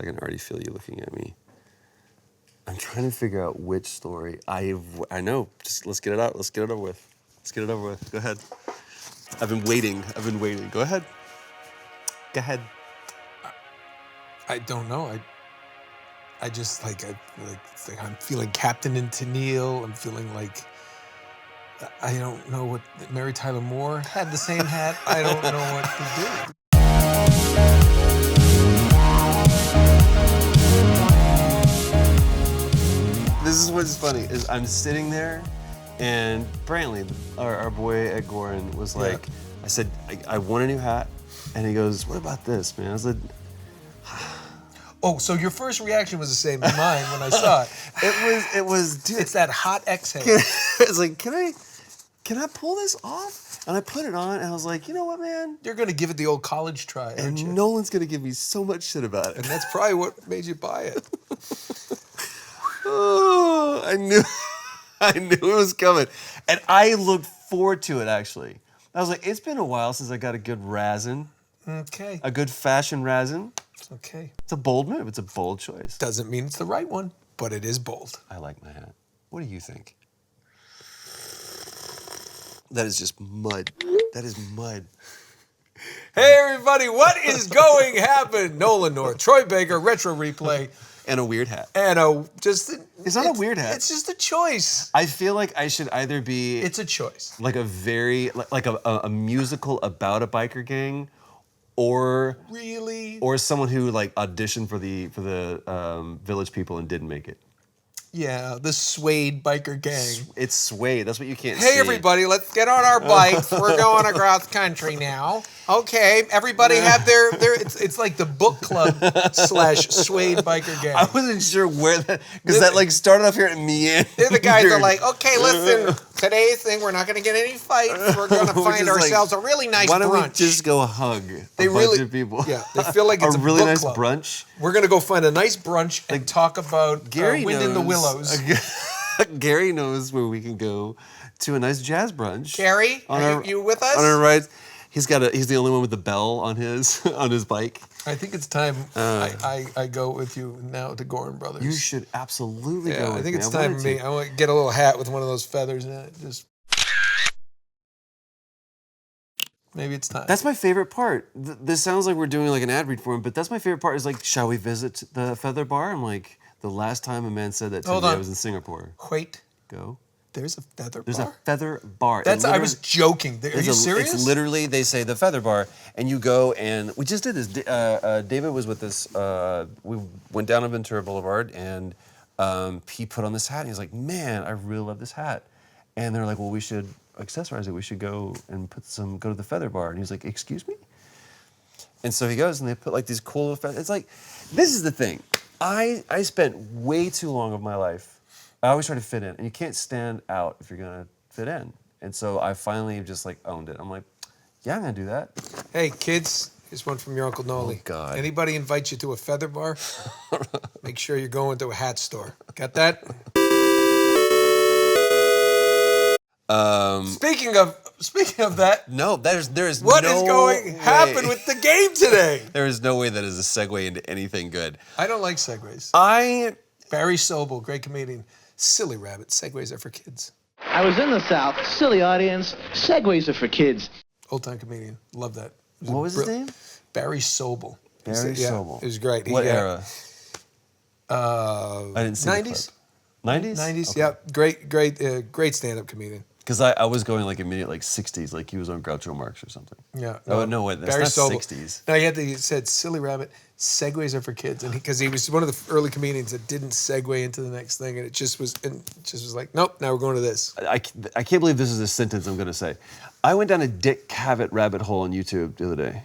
I can already feel you looking at me. I'm trying to figure out which story I know. Just let's get it out. Let's get it over with. Let's get it over with. Go ahead. I've been waiting. Go ahead. Go ahead. I don't know. I just like I'm feeling Captain and Tennille. I'm feeling like I don't know what Mary Tyler Moore had the same hat. I don't know what to do. This is what's funny is I'm sitting there, and Brantley, our boy Ed Gorin, was like, I said, I want a new hat, and he goes, what about this, man? I said, oh, so your first reaction was the same as mine when I saw it. It was, dude. It's that hot exhale. It's like, can I pull this off? And I put it on, and I was like, you know what, man? You're gonna give it the old college try, aren't you? And Nolan's gonna give me so much shit about it. And that's probably what made you buy it. Oh, I knew it was coming. And I looked forward to it, actually. I was like, it's been a while since I got a good razzin'. Okay. A good fashion razzin'. Okay. It's a bold move. It's a bold choice. Doesn't mean it's the right one, but it is bold. I like my hat. What do you think? That is just mud. That is mud. Hey, everybody, what is going to happen? Nolan North, Troy Baker, Retro Replay. And a weird hat. And It's not a weird hat. It's just a choice. I feel like I should either be... It's a choice. Like a very... Like a musical about a biker gang, or... Really? Or someone who like auditioned for the Village People and didn't make it. Yeah, the Suede biker gang. It's Suede. That's what you can't see. Hey, everybody, let's get on our bikes. We're going across country now. Okay, everybody have their it's like the book club / Suede biker gang. I wasn't sure where that, because that like started off here at Meander. The guys are like, okay, listen, today's thing, we're not going to get any fights. We're going to find ourselves a really nice brunch. Why don't we just go hug a bunch of people? Yeah, they feel like it's a really book nice club. Brunch. We're going to go find a nice brunch and talk about Wind in the Willows. Gary knows where we can go to a nice jazz brunch. Gary, are you with us? On our ride. He's the only one with the bell on his bike. I think it's time I go with you now to Gorin Brothers. You should absolutely go with me. I think it's time for me. I want to get a little hat with one of those feathers in it. Just maybe it's time. That's my favorite part. This sounds like we're doing like an ad read for him, but that's my favorite part is like, shall we visit the Feather Bar? I'm like, the last time a man said that to me, I was in Singapore. Wait. Go. There's a Feather Bar? There's a Feather Bar. I was joking. Are you serious? It's literally, they say the Feather Bar, and you go and, we just did this. David was with us. We went down on Ventura Boulevard, and he put on this hat, and he's like, man, I really love this hat. And they're like, well, we should accessorize it. We should go and go to the Feather Bar. And he's like, excuse me? And so he goes, and they put like these cool little feathers. It's like, this is the thing. I spent way too long of my life, I always try to fit in, and you can't stand out if you're gonna fit in. And so I finally just like owned it. I'm like, yeah, I'm gonna do that. Hey, kids, here's one from your Uncle Noli. Oh, God. Anybody invites you to a Feather Bar, make sure you're going to a hat store. Got that? Speaking of that, no, there is what no is going to happen with the game today? There is no way that is a segue into anything good. I don't like segues. Barry Sobel, great comedian. Silly rabbit. Segues are for kids. I was in the South. Silly audience. Segues are for kids. Old-time comedian. Love that. What was his name? Barry Sobel. Barry Sobel. It was great. What era? I didn't see 90s. 90s? 90s, Okay. yeah. Great stand-up comedian. Because I was going like immediate like 60s, like he was on Groucho Marx or something. Yeah. No, wait, that's Barry not Sobel. 60s. No, he said, silly rabbit, segues are for kids. And because he was one of the early comedians that didn't segue into the next thing. And it just was like, nope, now we're going to this. I can't believe this is a sentence I'm going to say. I went down a Dick Cavett rabbit hole on YouTube the other day.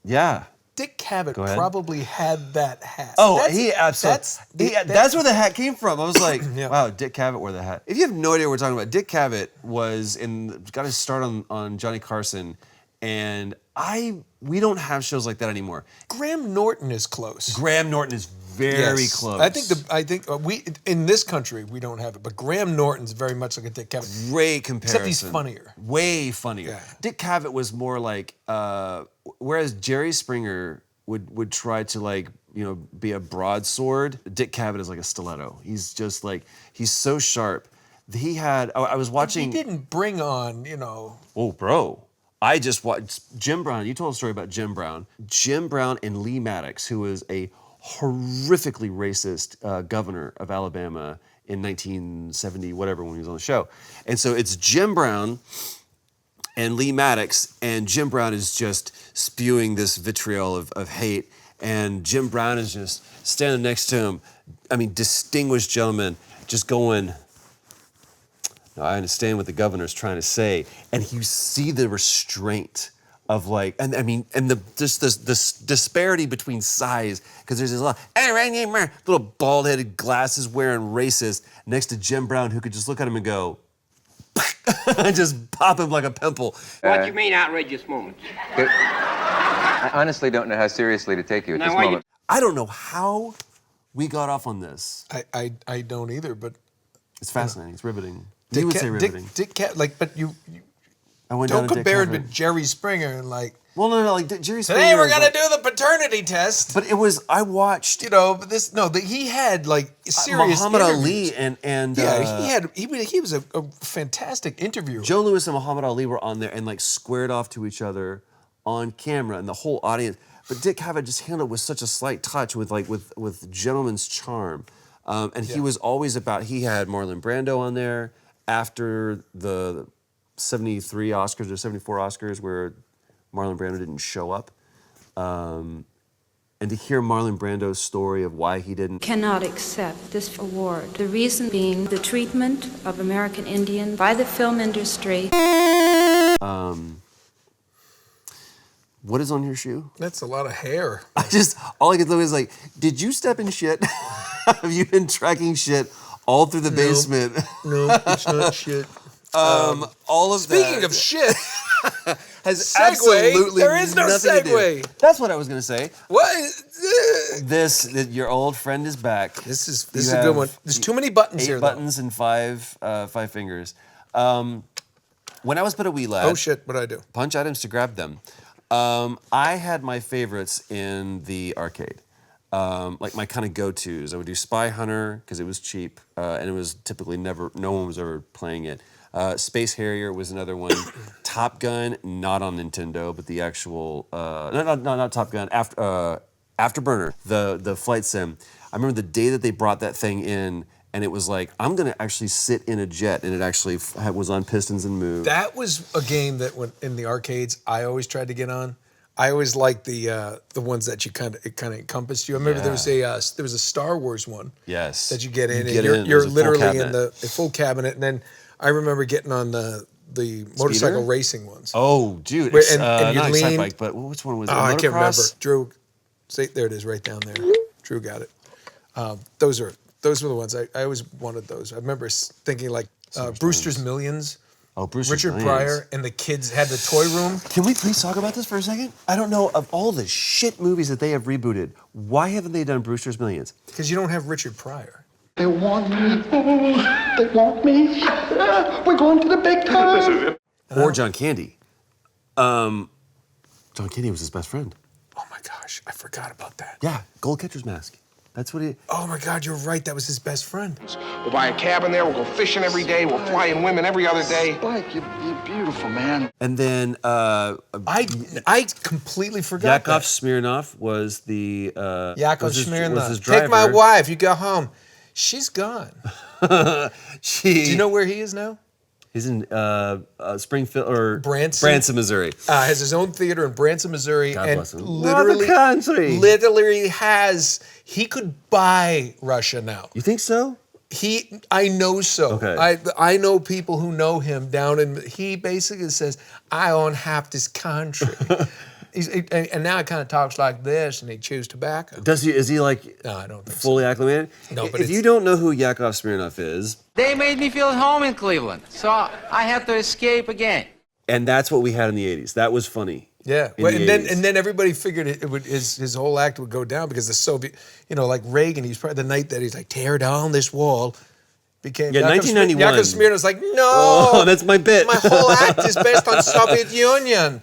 Yeah. Dick Cavett probably had that hat. Oh, he absolutely. That's where the hat came from. I was like, wow, Dick Cavett wore the hat. If you have no idea what we're talking about, Dick Cavett got his start on Johnny Carson, and we don't have shows like that anymore. Graham Norton is close. Graham Norton is very close. I think we in this country we don't have it, but Graham Norton's very much like a Dick Cavett. Great comparison. Except he's funnier. Way funnier. Yeah. Dick Cavett was more like, whereas Jerry Springer would try to like be a broadsword. Dick Cavett is like a stiletto. He's just like, he's so sharp. He had, I was watching. He didn't bring on, Oh, bro. I just watched Jim Brown. You told a story about Jim Brown. Jim Brown and Lee Maddox, who was a horrifically racist governor of Alabama in 1970, whatever, when he was on the show. And so it's Jim Brown and Lee Maddox, and Jim Brown is just spewing this vitriol of hate, and Jim Brown is just standing next to him. I mean, distinguished gentleman, just going, "No, I understand what the governor's trying to say," and you see the restraint of like, and I mean, and this disparity between size, because there's this little bald-headed, glasses-wearing racist next to Jim Brown who could just look at him and go, and just pop him like a pimple. What do you mean outrageous moments? I honestly don't know how seriously to take you at this moment. I don't know how we got off on this. I don't either, but It's fascinating. It's riveting. You would say riveting. Dick Cavett, but you I went don't down to Dick compare it to Cavett. Jerry Springer and like, Well, no, like Jerry Springer. today we're is gonna like- do the paternity test. But it was, I watched But he had like serious Muhammad interviews. Ali and he was a fantastic interviewer. Joe Louis and Muhammad Ali were on there and like squared off to each other on camera and the whole audience. But Dick Cavett just handled it with such a slight touch with gentleman's charm. And he was always about, he had Marlon Brando on there after the 73 Oscars or 74 Oscars where Marlon Brando didn't show up. And to hear Marlon Brando's story of why he didn't. Cannot accept this award. The reason being the treatment of American Indian by the film industry. What is on your shoe? That's a lot of hair. All I could think is like, did you step in shit? Have you been tracking shit all through the basement? No, it's not shit. All of Speaking that of shit, has segue. absolutely There is no nothing to do. segue. That's what I was gonna say. what? Your old friend is back. This is You a good have one. There's too many buttons 8 here. buttons and five fingers. When I was but a wee lad, Oh shit! What'd I do? punch items to grab them. I had my favorites in the arcade. Like my kind of go-tos. I would do Spy Hunter because it was cheap, and it was typically no one was ever playing it. Space Harrier was another one. Top Gun, not on Nintendo, but the actual not Top Gun. Afterburner, the flight sim. I remember the day that they brought that thing in, and it was like, I'm gonna actually sit in a jet, and it actually was on pistons and moved. That was a game that went in the arcades. I always tried to get on. I always liked the ones that it kind of encompassed you. I remember there was a Star Wars one. Yes. That you get in, You and get in, you're there's a full literally in cabinet. the full cabinet. And then I remember getting on the motorcycle racing ones. Oh, dude. Where- It's, and you not Excite lean- Bike, but which one was it? Oh, I can't remember. Motocross? Drew, there it is, right down there. Drew got it. Those were the ones I always wanted those. I remember thinking like Brewster's Millions. Oh, Brewster's Richard Millions. Pryor and the kids had the toy room. Can we please talk about this for a second? I don't know, of all the shit movies that they have rebooted, why haven't they done Brewster's Millions? Because you don't have Richard Pryor. They want me. Oh, they want me. We're going to the big time. Or John Candy. John Candy was his best friend. Oh my gosh, I forgot about that. Yeah, Gold Catcher's Mask. That's what he... Oh my God, you're right. That was his best friend. We'll buy a cabin there. We'll go fishing every day. We'll fly in women every other day. Spike, you're beautiful, man. And then I completely forgot Yakov that. Smirnoff was the... Yakov was his Smirnoff. driver. Take my wife. You go home. She's gone. Do you know where he is now? He's in Springfield or Branson? Missouri. Has his own theater in Branson, Missouri, God and bless him. literally, Love the country. literally has. He could buy Russia now. You think so? I know so. Okay. I know people who know him down in. He basically says, "I own half this country." And now he kind of talks like this, and he chews tobacco. Does he? Is he like No, I don't think fully acclimated? No, but if you don't know who Yakov Smirnoff is, They made me feel at home in Cleveland, so I had to escape again. and that's what we had in the '80s. That was funny. Yeah, in well, the and 80s. then everybody figured it would his whole act would go down because the Soviet, like Reagan, he's probably the night that he's like tear down this wall, became Yeah, 1991. Yakov Smirnoff's like no, Oh, that's my bit. my whole act is based on Soviet Union,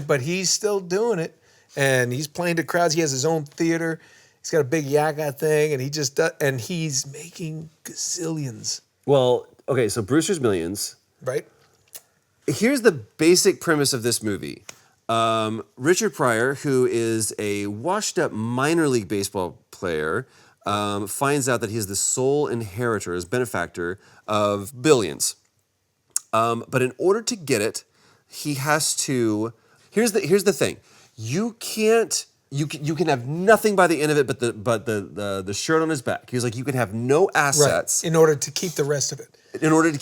but he's still doing it, and he's playing to crowds. He has his own theater, He's got a big yaga thing, and he just does, and he's making gazillions. Well, okay, so Brewster's Millions. Right? Here's the basic premise of this movie. Richard Pryor, who is a washed-up minor league baseball player, finds out that he is the sole inheritor, as benefactor, of billions. But in order to get it, he has to. Here's the thing. You can't. You can have nothing by the end of it, but the shirt on his back. He was like, you can have no assets in order to keep the rest of it. In order to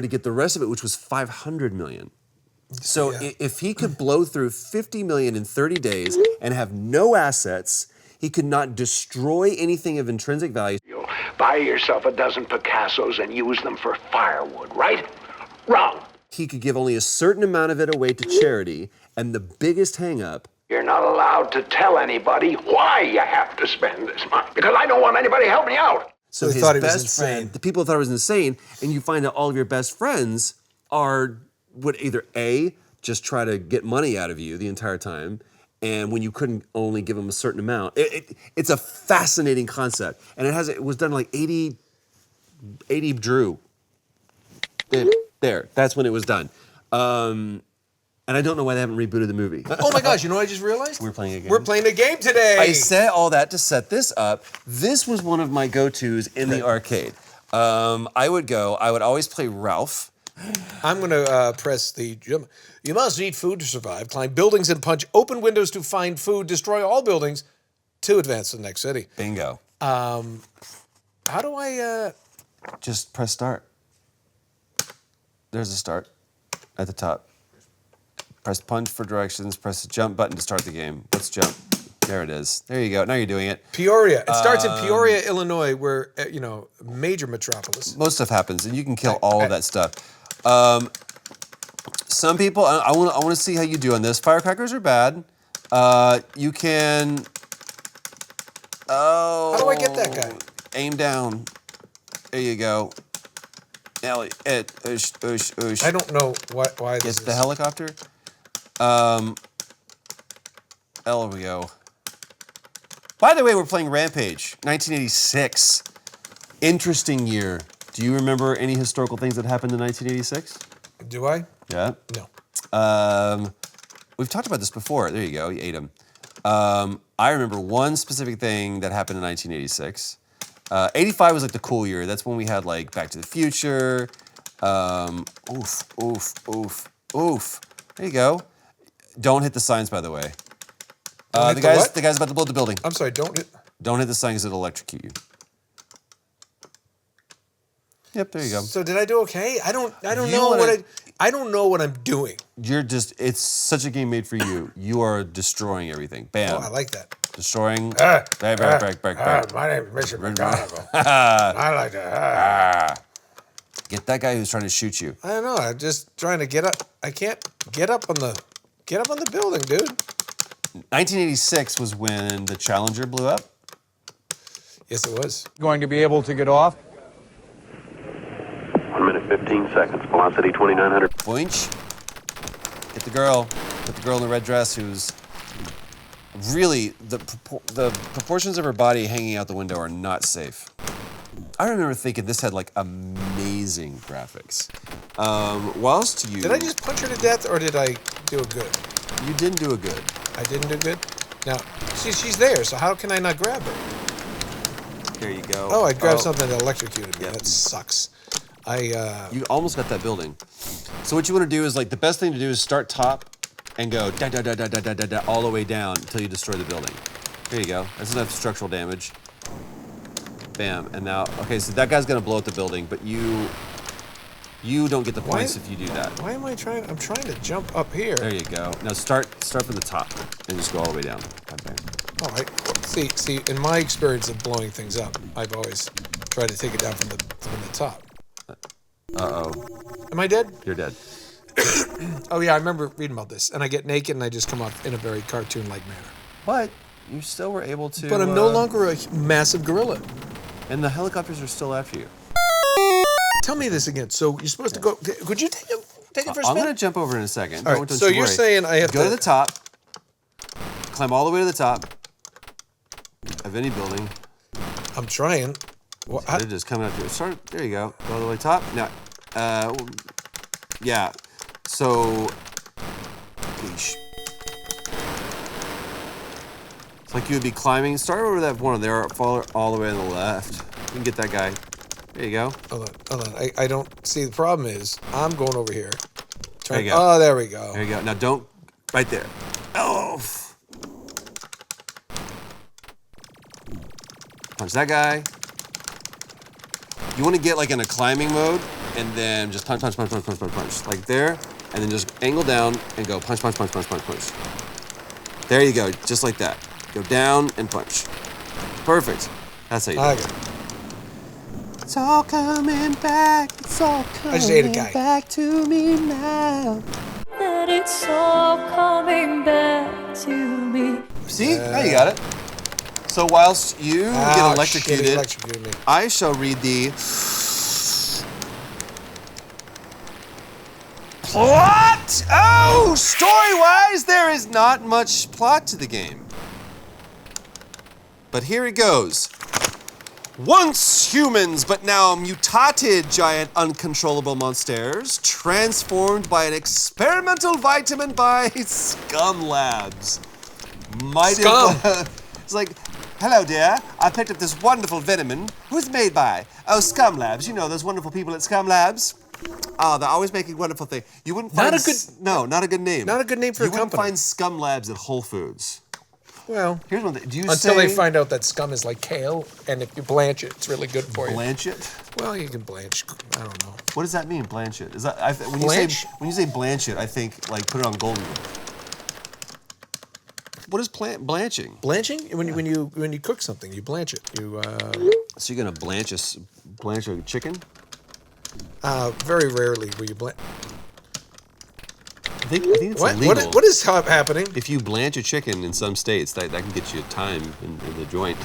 get the rest of it, which was $500 million. So if he could blow through $50 million in 30 days and have no assets, he could not destroy anything of intrinsic value. You buy yourself a dozen Picassos and use them for firewood, right? Wrong. He could give only a certain amount of it away to charity, and the biggest hang-up. You're not allowed to tell anybody why you have to spend this money, because I don't want anybody helping you out. So they his thought he was best friend, insane. the people thought it was insane, and you find out all of your best friends would either A, just try to get money out of you the entire time, and when you couldn't only give them a certain amount. It's a fascinating concept, and it was done like 80 Drew. There, that's when it was done. And I don't know why they haven't rebooted the movie. Oh my gosh, you know what I just realized? We're playing a game. We're playing a game today. I said all that to set this up. This was one of my go-tos in the arcade. I would always play Ralph. I'm going to press the... You must eat food to survive, climb buildings and punch open windows to find food, destroy all buildings to advance to the next city. Bingo. How do I... Just press start. There's a start at the top. Press punch for directions, press the jump button to start the game. Let's jump. There it is. There you go. Now you're doing it. Peoria. It starts in Peoria, Illinois, where, major metropolis. Most stuff happens, and you can kill all of that stuff. Some people, I want to see how you do on this. Firecrackers are bad. You can... Oh. How do I get that guy? Aim down. There you go. Ellie, oosh. I don't know why this is... Get the helicopter. There we go. By the way, we're playing Rampage, 1986. Interesting year. Do you remember any historical things that happened in 1986? Do I? Yeah. No. We've talked about this before. There you go. You ate them. I remember one specific thing that happened in 1986. 85 was like the cool year. That's when we had like Back to the Future. Oof. There you go. Don't hit the signs, by the way. The guy's about to blow the building. I'm sorry, don't hit the signs, it'll electrocute you. Yep, there you go. So did I do okay? I don't You know wanna- I don't know what I'm doing. It's such a game made for you. You are destroying everything. Bam. Oh, I like that. Destroying. Break. My name is Mr. McGonagall. I like to. Get that guy who's trying to shoot you. I don't know. I'm just trying to get up. I can't get up on the building, dude. 1986 was when the Challenger blew up. Yes, it was. Going to be able to get off? 1 minute, 15 seconds. Velocity 2,900. Boinch. Hit the girl. Hit the girl in the red dress who's really, the proportions of her body hanging out the window are not safe. I remember thinking this had like amazing graphics. Whilst you... Did I just punch her to death or did I do a good? You didn't do a good. I didn't do good? Now, she's there, so how can I not grab her? There you go. Oh, I grabbed something that electrocuted me. Yep. That sucks. You almost got that building. So what you want to do is like, the best thing to do is start top and go da all the way down until you destroy the building. There you go. That's enough structural damage. Bam. And now, okay, so that guy's gonna blow up the building, but you don't get the points if you do that. Why am I trying? I'm trying to jump up here. There you go. Now start from the top and just go all the way down. Okay. All right. See, in my experience of blowing things up, I've always tried to take it down from the top. Uh-oh. Am I dead? You're dead. Oh yeah, I remember reading about this. And I get naked and I just come off in a very cartoon-like manner. But you still were able to... But I'm no longer a massive gorilla. And the helicopters are still after you. Tell me this again. So you're supposed to go... Could you take it for a spin? I'm going to jump over in a second. All right, so you're saying I have to... Go to the top. Climb all the way to the top. of any building. I'm trying. Well, They're just coming up to it. Start. There you go. Go all the way top. Now, yeah. So, yeesh. It's like you would be climbing. Start over that one there. Follow all the way on the left. You can get that guy. There you go. Hold on. I don't see. The problem is I'm going over here. There you go. Oh, there we go. There you go. Now don't. Right there. Oh. Punch that guy. You want to get like in a climbing mode and then just punch. Like there. And then just angle down and go punch. There you go. Just like that. Go down and punch. Perfect. That's how you do it. It's all coming back. It's all coming back to me now. That it's all coming back to me. See? Now you got it. So whilst you get electrocuted, I shall read the plot. Oh, story-wise, there is not much plot to the game. But here it goes. Once humans, but now mutated giant uncontrollable monsters, transformed by an experimental vitamin by Scum Labs. Scum! It's like, hello dear, I picked up this wonderful vitamin. Who's it made by? Oh, Scum Labs. You know those wonderful people at Scum Labs. Oh, they're always making wonderful things. You wouldn't find... not a good name. Not a good name for a company. You wouldn't find Scum Labs at Whole Foods. Well, here's one thing. Until they find out that scum is like kale, and if you blanch it, it's really good for you. Blanch it? Well, you can blanch. I don't know. What does that mean, blanch it? Is that when you say blanch it, I think like put it on golden. What is blanching? Blanching? When you cook something, you blanch it. So you're gonna blanch a chicken? Very rarely will you blanch. I think it's illegal. What is happening? If you blanch a chicken in some states, that can get you time in the joint.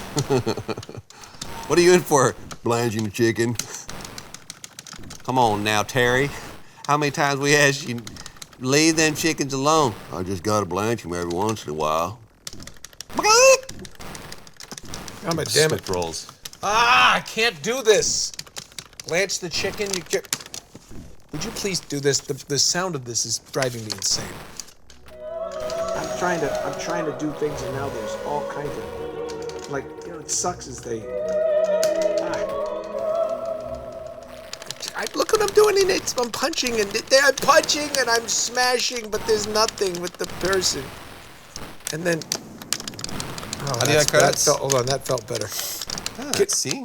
What are you in for, blanching a chicken? Come on now, Terry. How many times we asked you, leave them chickens alone? I just gotta blanch them every once in a while. Oh my damn it! Rolls. I can't do this. Blanch the chicken. Would you please do this? The sound of this is driving me insane. I'm trying to do things, and now there's all kinds of it sucks as they. Look what I'm doing in it. I'm punching and I'm punching and I'm smashing, but there's nothing with the person. And then. How do you like credits? Hold on, that felt better.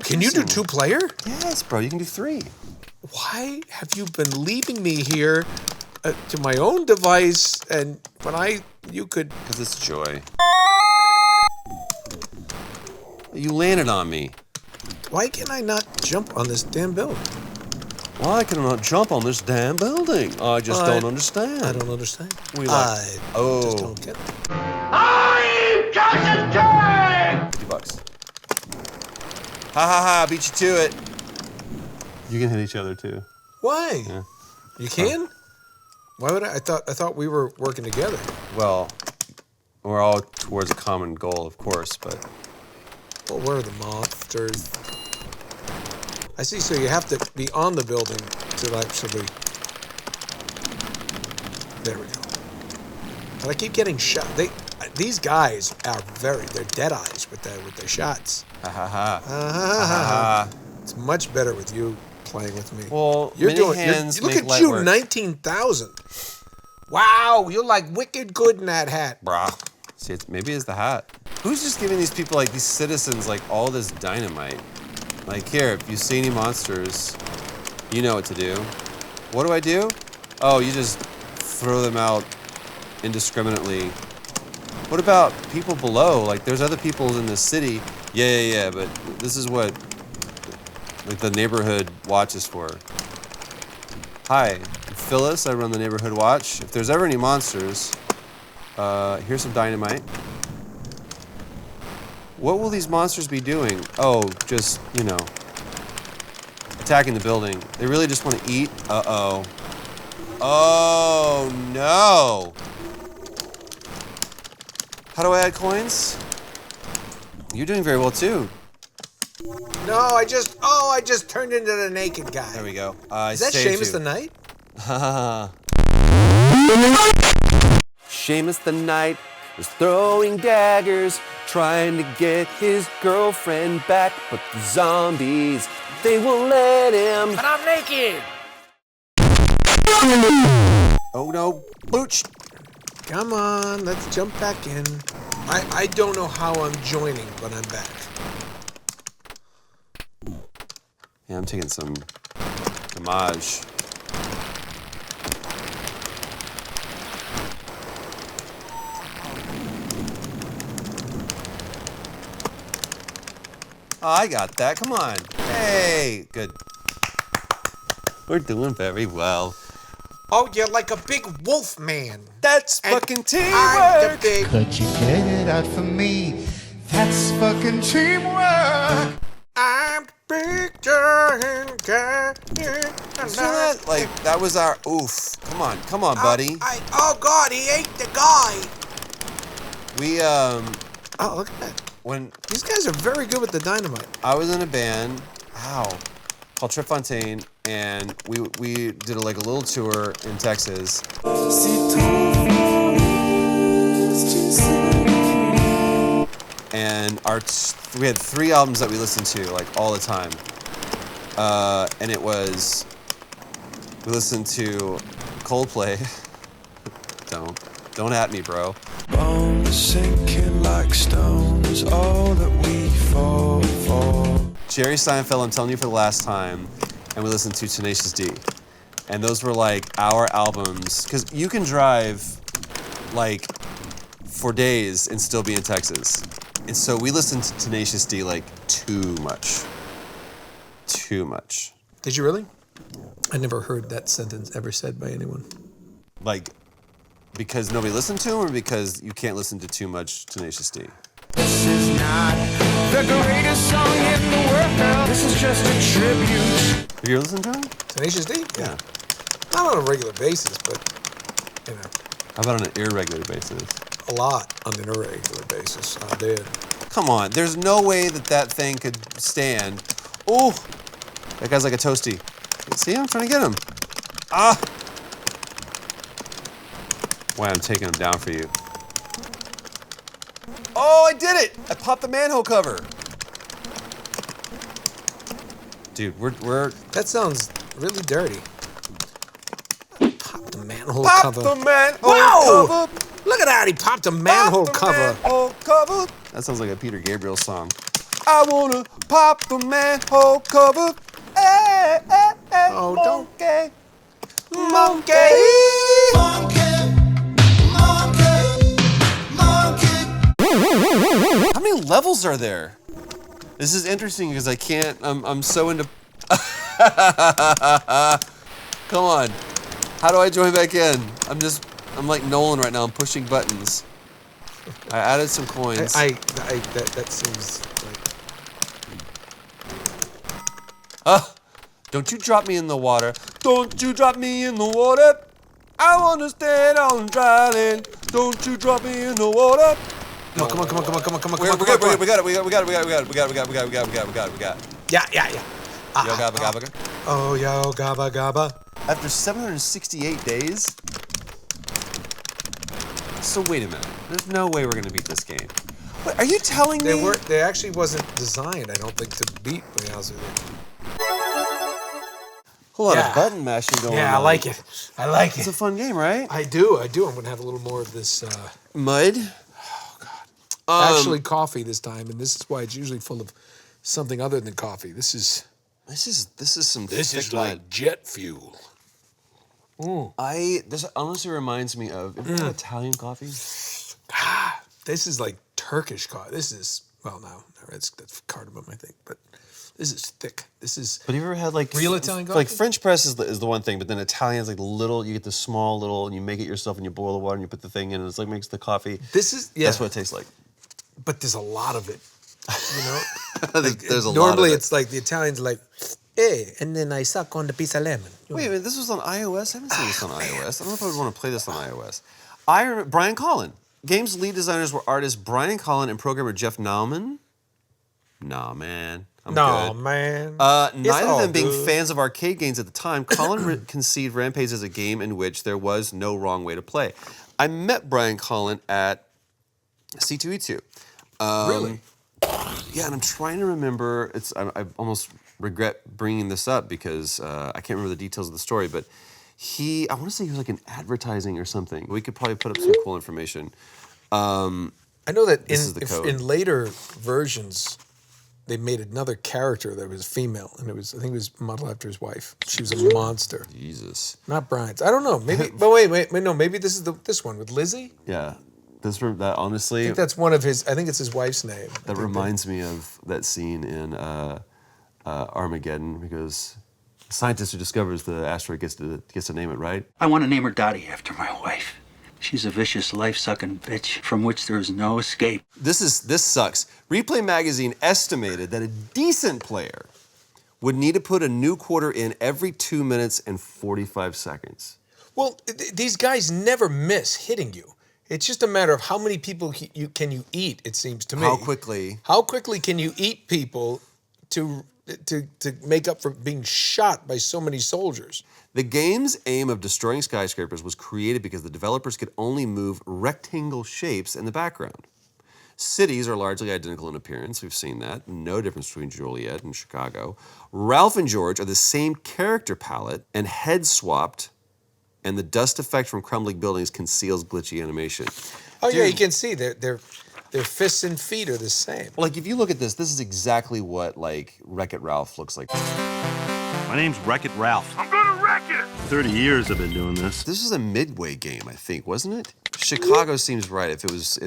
Can you do 2-player? Yes, bro. You can do 3. Why have you been leaving me here to my own device and you could... Because it's joy. You landed on me. Why can I not jump on this damn building? Why can I not jump on this damn building? I just don't understand. I don't understand. I just don't get it. I'm just a turd! $50. Ha, beat you to it. You can hit each other too. Why? Yeah. You can? Why would I thought we were working together. Well, we're all towards a common goal, of course, but... Well, where are the monsters? I see, so you have to be on the building to actually... There we go. But I keep getting shot. These guys are they're dead eyes with their shots. It's much better with you playing with me. Well, look at you, 19,000. Wow, you're like wicked good in that hat. Brah. See, maybe it's the hat. Who's just giving these people, like these citizens, like all this dynamite? Like here, if you see any monsters, you know what to do. What do? Oh, you just throw them out indiscriminately. What about people below? Like there's other people in the city. Yeah, but this is what like the neighborhood watch is for. Hi, I'm Phyllis, I run the neighborhood watch. If there's ever any monsters, here's some dynamite. What will these monsters be doing? Oh, just, attacking the building. They really just want to eat? Uh-oh. Oh, no. How do I add coins? You're doing very well too. No, I just turned into the naked guy. There we go. Is that Seamus the Knight? Seamus the Knight was throwing daggers, trying to get his girlfriend back, but the zombies, they won't let him. But I'm naked. Oh no, Booch. Come on, let's jump back in. I don't know how I'm joining, but I'm back. Yeah, I'm taking some damage. Oh, I got that. Come on. Hey, good. We're doing very well. Oh, you're like a big wolf man. That's And fucking teamwork. I'm the big... Could you get it out for me? That's fucking teamwork. I'm big giant guy. Like, that was our oof. Come on, buddy. Oh, God, he ate the guy. We, Oh, look at that. when These guys are very good with the dynamite. I was in a band, called Trip Fontaine, and we did like a little tour in Texas. And we had 3 albums that we listened to like all the time, and it was we listened to Coldplay. Don't at me, bro. Bones sinking like stones, all that we fall for. Jerry Seinfeld, I'm telling you for the last time, and we listened to Tenacious D. And those were like our albums, because you can drive like for days and still be in Texas. And so we listened to Tenacious D like too much. Too much. Did you really? I never heard that sentence ever said by anyone. Like, because nobody listened to him, or because you can't listen to too much Tenacious D? This is not the greatest song in the world. This is just a tribute. Have you ever listened to him? Tenacious D? Yeah. Not on a regular basis, but, you know, How about on an irregular basis? a lot on an irregular basis. I did. Come on, there's no way that thing could stand. Oh, that guy's like a toasty. See, I'm trying to get him. Ah! Why, I'm taking him down for you. Oh, I did it! I popped the manhole cover. Dude, we're That sounds really dirty. Pop the manhole pop cover. the manhole Whoa! cover. Look at that, he popped a manhole Pop the cover. manhole cover. That sounds like a Peter Gabriel song. I wanna pop the manhole cover. Hey, hey, hey, Oh, don't. monkey. How many levels are there? This is interesting because I can't. I'm so into. Come on. How do I join back in? I'm like Nolan right now. I'm pushing buttons. I added some coins. That seems like... Don't you drop me in the water. Don't you drop me in the water. I wanna stand on dry land. Don't you drop me in the water. No, come on. We got it. Yeah. Yo, gabba, gabba. Oh, yo, gabba, gabba. After 768 days? So wait a minute. There's no way we're gonna beat this game. Wait, are you telling me? They actually wasn't designed, I don't think, to beat, to be honest with you. Whole lot Yeah. of button mashing going on. Yeah, I like it. It's a fun game, right? I do. I'm gonna have a little more of this, Mud? actually coffee this time, and this is why it's usually full of something other than coffee. This is some thick mud. like jet fuel. This honestly reminds me of Italian coffee. This is like Turkish coffee. This is, well, no, that's cardamom, I think, but this is thick. This is... But have you ever had like real Italian coffee? Like French press is the one thing, but then Italian's like the little. You get the small little, and you make it yourself, and you boil the water, and you put the thing in, and it's like makes the coffee. This is, yeah. That's what it tastes like. But there's a lot of it, you know? There's a lot. Normally, of it. it's like the Italians are like, hey, and then I suck on the piece of lemon. Wait a minute, this was on iOS? I haven't seen this on iOS. I don't know if I would want to play this on iOS. Brian Collin. Game's lead designers were artist Brian Collin and programmer Jeff Nauman. Nah, man. I'm No, good. man. Neither all of them being good. fans of arcade games at the time, Colin conceived Rampage as a game in which there was no wrong way to play. I met Brian Colin at C2E2. Really? Yeah, and I'm trying to remember. I almost regret bringing this up because I can't remember the details of the story. But I want to say he was like in advertising or something. We could probably put up some cool information. I know that This is the code. in later versions, they made another character that was female, and I think it was modeled after his wife. She was a monster. Jesus. Not Brian's. I don't know. Maybe, but wait, no. Maybe this is this one with Lizzie. Yeah. That honestly. I think that's one of his. I think it's his wife's name. That reminds me of that scene in Armageddon because the scientist who discovers the asteroid gets to name it, right? I want to name her Dottie after my wife. She's a vicious, life-sucking bitch from which there is no escape. This sucks. Replay Magazine estimated that a decent player would need to put a new quarter in every 2 minutes and 45 seconds. Well, these guys never miss hitting you. It's just a matter of how many people can you eat. It seems to me. How quickly? How quickly can you eat people to make up for being shot by so many soldiers? The game's aim of destroying skyscrapers was created because the developers could only move rectangle shapes in the background. Cities are largely identical in appearance. We've seen that. No difference between Joliet and Chicago. Ralph and George are the same character palette and head swapped, and the dust effect from crumbling buildings conceals glitchy animation. Oh, yeah, you can see their fists and feet are the same. Like, if you look at this is exactly what, like, Wreck-It Ralph looks like. My name's Wreck-It Ralph. I'm gonna wreck it! 30 years I've been doing this. This is a Midway game, I think, wasn't it? Chicago seems right. If it was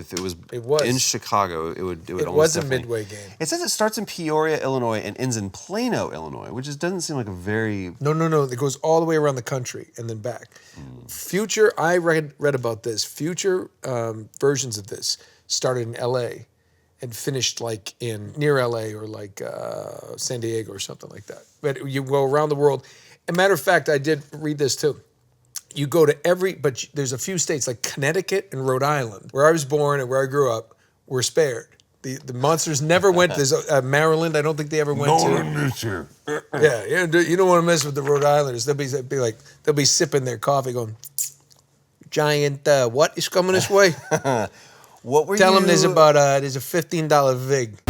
in Chicago, it would It almost was a definitely. Midway game. It says it starts in Peoria, Illinois, and ends in Plano, Illinois, which just doesn't seem like a very. No. It goes all the way around the country and then back. Future, I read about this. Future versions of this started in L.A. and finished like near L.A. or like San Diego or something like that. But you go around the world. As a matter of fact, I did read this too. You go to but there's a few states like Connecticut and Rhode Island, where I was born and where I grew up, were spared. The monsters never went. There's Maryland. I don't think they ever went to. Yeah, you don't want to mess with the Rhode Islanders. They'll be sipping their coffee, going, "Giant, what is coming this way?" What were Tell you? them there's a $15 vig.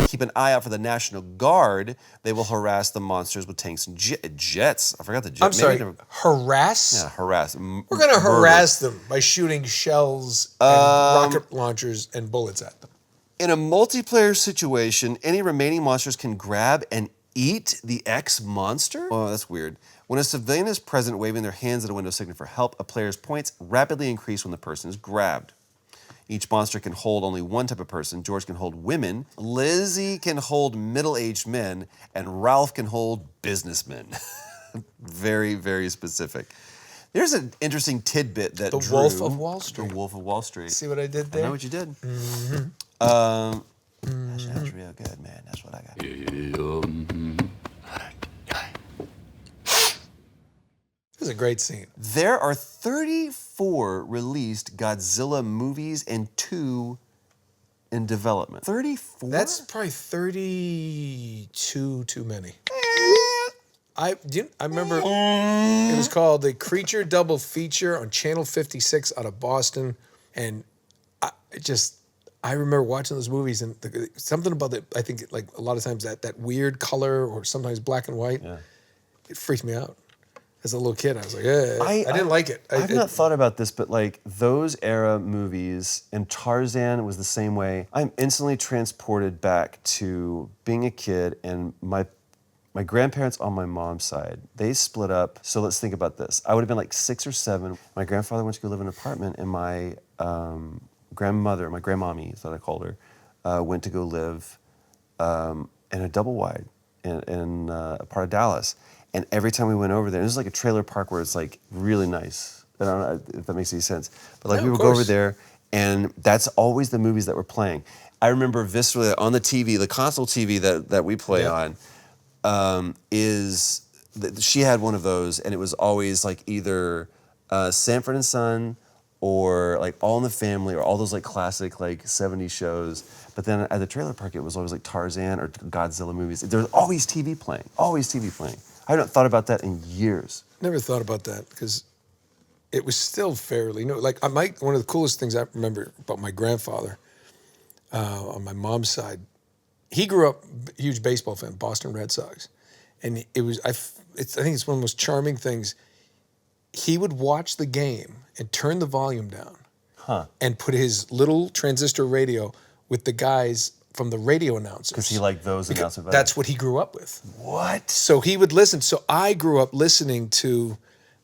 Keep an eye out for the National Guard. They will harass the monsters with tanks and jets. I forgot the jet. I'm sorry. Harass? Yeah, harass. We're gonna harass them by shooting shells and rocket launchers and bullets at them. In a multiplayer situation, any remaining monsters can grab and eat the ex-monster? Oh, that's weird. When a civilian is present waving their hands at a window signaling for help, a player's points rapidly increase when the person is grabbed. Each monster can hold only one type of person. George can hold women, Lizzie can hold middle-aged men, and Ralph can hold businessmen. Very, very specific. There's an interesting tidbit that The Wolf of Wall Street. The Wolf of Wall Street. See what I did there? I know what you did. Mm-hmm. That's real good, man. That's what I got. This is a great scene. There are 34 released Godzilla movies and 2 in development. 34? That's probably 32 too many. I remember it was called the Creature Double Feature on Channel 56 out of Boston, and I remember watching those movies and something about it. I think like a lot of times that weird color or sometimes black and white, it freaked me out. As a little kid, I was like, I didn't like it. I've not thought about this, but like those era movies, and Tarzan was the same way. I'm instantly transported back to being a kid, and my grandparents on my mom's side, they split up. So let's think about this. I would have been like 6 or 7. My grandfather went to go live in an apartment, and my grandmother, my grandmommy is what I called her, went to go live in a double wide in a part of Dallas. And every time we went over there, it was like a trailer park where it's like really nice. I don't know if that makes any sense. But like we would go over there, and that's always the movies that were playing. I remember viscerally on the TV, the console TV that we play on, she had one of those, and it was always like either Sanford and Son or like All in the Family, or all those like classic like 70s shows. But then at the trailer park, it was always like Tarzan or Godzilla movies. There's always TV playing, always TV playing. I haven't thought about that in years. Never thought about that because it was still fairly new. Like one of the coolest things I remember about my grandfather on my mom's side, he grew up a huge baseball fan, Boston Red Sox, and I think it's one of the most charming things. He would watch the game and turn the volume down, and put his little transistor radio with the guys from the radio announcers. Because he liked those announcers. That's what he grew up with. What? So he would listen. So I grew up listening to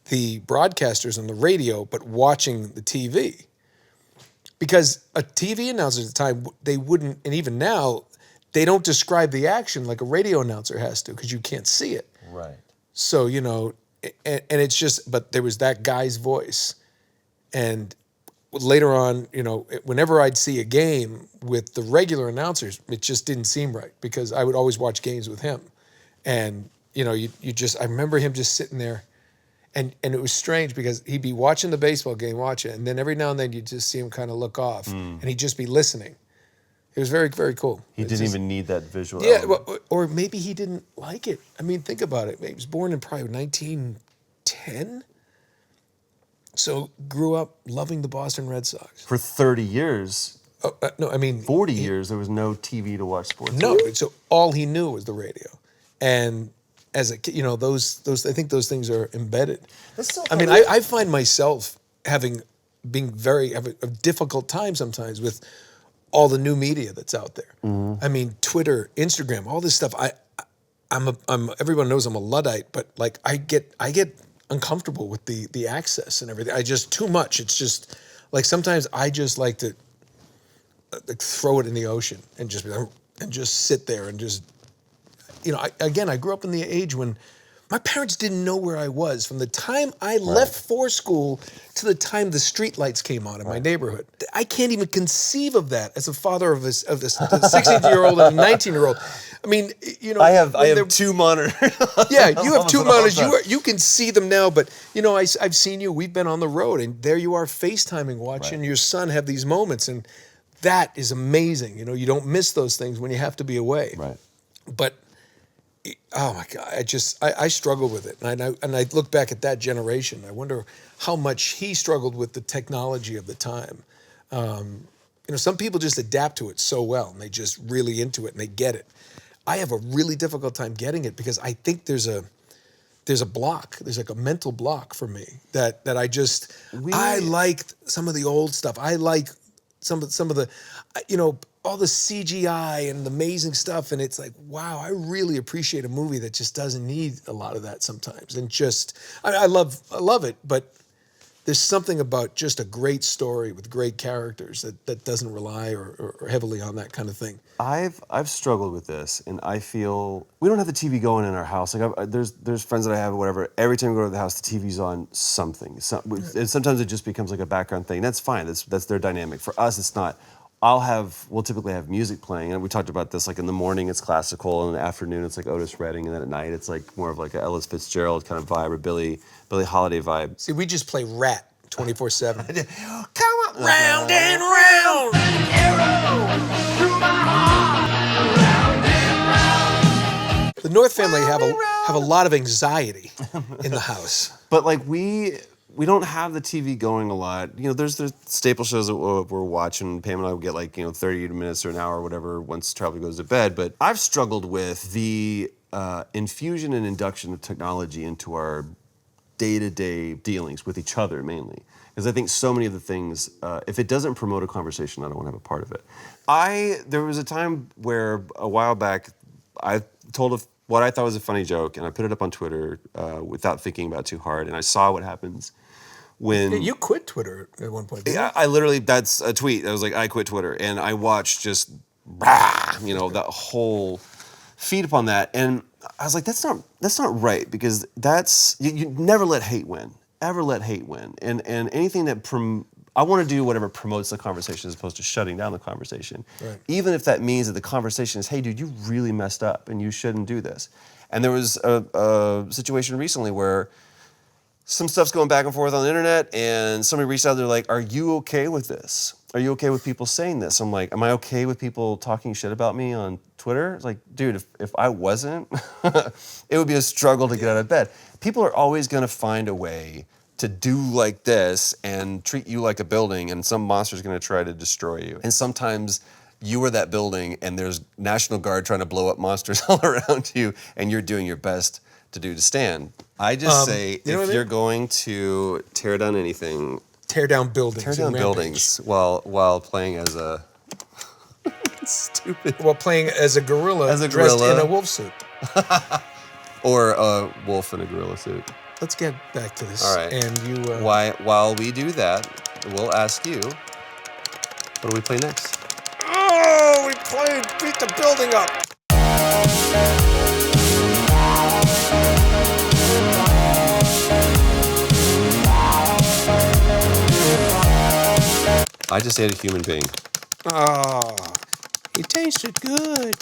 the broadcasters on the radio, but watching the TV. Because a TV announcer at the time, they wouldn't, and even now, they don't describe the action like a radio announcer has to, because you can't see it. Right. So, you know, and it's just, but there was that guy's voice. And later on, you know, whenever I'd see a game with the regular announcers, it just didn't seem right, because I would always watch games with him. And, you know, I remember him just sitting there, and it was strange because he'd be watching the baseball game, and then every now and then you'd just see him kind of look off, and he'd just be listening. It was very, very cool. He didn't even need that visual Yeah, element. or maybe he didn't like it. I mean, think about it. He was born in probably 1910. So grew up loving the Boston Red Sox. For 30 years, no, I mean 40 years, there was no TV to watch sports. No, so all he knew was the radio, and as a kid, you know, those I think those things are embedded. That's so I mean, I find myself having a difficult time sometimes with all the new media that's out there. Mm-hmm. I mean, Twitter, Instagram, all this stuff. I'm everyone knows I'm a Luddite, but like I get uncomfortable with the access and everything. I just too much. It's just like sometimes I just like to like throw it in the ocean and just sit there and just, you know. I grew up in the age when my parents didn't know where I was from the time I left for school to the time the street lights came on in my neighborhood. I can't even conceive of that as a father of this 16-year-old and a 19-year-old. I mean, you know, I have two monitors. Yeah, you have two monitors. You can see them now, but you know, I've seen you. We've been on the road, and there you are, FaceTiming, watching your son have these moments, and that is amazing. You know, you don't miss those things when you have to be away. Right. But oh my God, I struggle with it, and I look back at that generation. I wonder how much he struggled with the technology of the time. You know, some people just adapt to it so well, and they just really into it, and they get it. I have a really difficult time getting it because I think there's a block. There's like a mental block for me that I like some of the old stuff. I like some of the, you know, all the CGI and the amazing stuff, and it's like, wow, I really appreciate a movie that just doesn't need a lot of that sometimes. And just, I love it, but there's something about just a great story with great characters that doesn't rely or heavily on that kind of thing. I've struggled with this, and I feel we don't have the TV going in our house. Like there's friends that I have or whatever. Every time we go to the house, the TV's on something. And sometimes it just becomes like a background thing. That's fine. That's their dynamic. For us, it's not. We'll typically have music playing, and we talked about this. Like in the morning, it's classical, and in the afternoon, it's like Otis Redding, and then at night, it's like more of like a Ellis Fitzgerald kind of vibe or Billie Holiday vibe. See, we just play Rat 24/7. Come on, round and round. Arrow through my heart. Round and round. The North family have a lot of anxiety in the house. But like we don't have the TV going a lot. You know, there's staple shows that we're watching. Pam and I will get like, you know, 30 minutes or an hour or whatever once Charlie goes to bed. But I've struggled with the infusion and induction of technology into our day-to-day dealings with each other mainly. Because I think so many of the things, if it doesn't promote a conversation, I don't want to have a part of it. There was a time where a while back, I told what I thought was a funny joke, and I put it up on Twitter without thinking about it too hard, and I saw what happens when... You quit Twitter at one point, didn't you? I literally, that's a tweet. I was like, I quit Twitter, and I watched just, you know, that whole feed upon that, and I was like, that's not right, because you never let hate win. Ever let hate win. And anything that I want to do whatever promotes the conversation as opposed to shutting down the conversation. Right. Even if that means that the conversation is, hey, dude, you really messed up and you shouldn't do this. And there was a situation recently where some stuff's going back and forth on the internet, and somebody reached out. They're like, "Are you okay with this? Are you okay with people saying this?" I'm like, "Am I okay with people talking shit about me on Twitter?" It's like, dude, if I wasn't, it would be a struggle to get out of bed. People are always going to find a way to do like this and treat you like a building, and some monster's going to try to destroy you. And sometimes you are that building, and there's National Guard trying to blow up monsters all around you, and you're doing your best to stand. I just say, if you're going to tear down anything, tear down buildings. Tear down buildings while playing as a stupid. While playing as a gorilla, dressed in a wolf suit, or a wolf in a gorilla suit. Let's get back to this. All right. And you. While we do that, we'll ask you, what do we play next? Oh, we played Beat the Building Up. I just ate a human being. Oh, it tasted good.